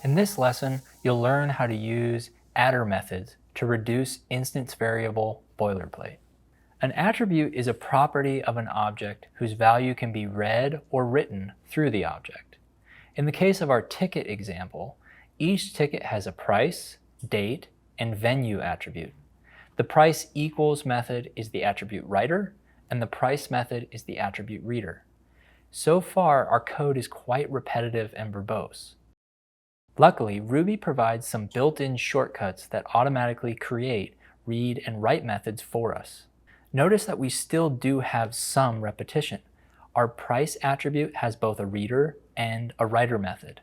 In this lesson, you'll learn how to use Attr methods to reduce instance variable boilerplate. An attribute is a property of an object whose value can be read or written through the object. In the case of our ticket example, each ticket has a price, date, and venue attribute. The price equals method is the attribute writer, and the price method is the attribute reader. So far, our code is quite repetitive and verbose. Luckily, Ruby provides some built-in shortcuts that automatically create read and write methods for us. Notice that we still do have some repetition. Our price attribute has both a reader and a writer method.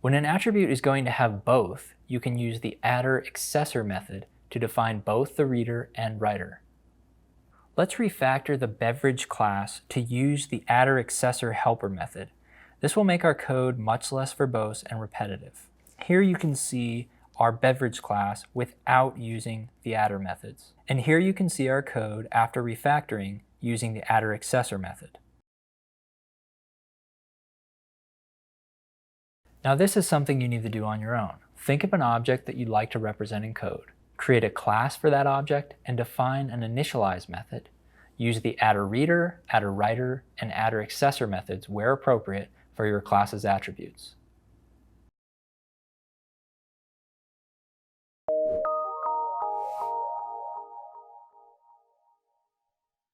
When an attribute is going to have both, you can use the Attr accessor method to define both the reader and writer. Let's refactor the beverage class to use the Attr accessor helper method. This will make our code much less verbose and repetitive. Here you can see our beverage class without using the Attr methods. And here you can see our code after refactoring using the Attr accessor method. Now this is something you need to do on your own. Think of an object that you'd like to represent in code. Create a class for that object and define an initialize method. Use the Attr reader, Attr writer, and Attr accessor methods where appropriate for your class's attributes.